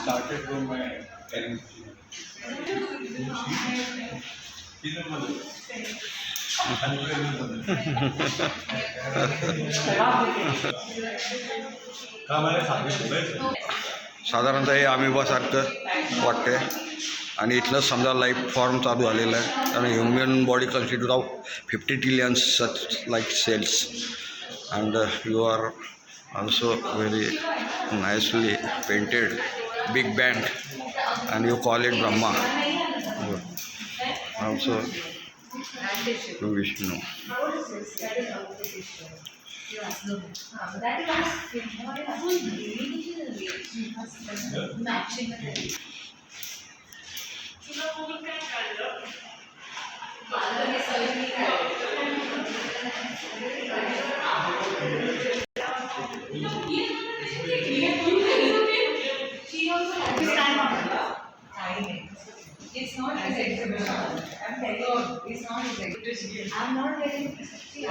started from my parents. साधारणतः हे अमिबासारखं वाटते आणि इथनंच समजा लाईफ फॉर्म चालू झालेला आहे. आणि human body constitute of 50 trillions such like cells and you are also very nicely painted big बँड and you call it Brahma also Vishnu. It's not his exhibition. I'm telling you, it's not his exhibition. I'm not getting. See,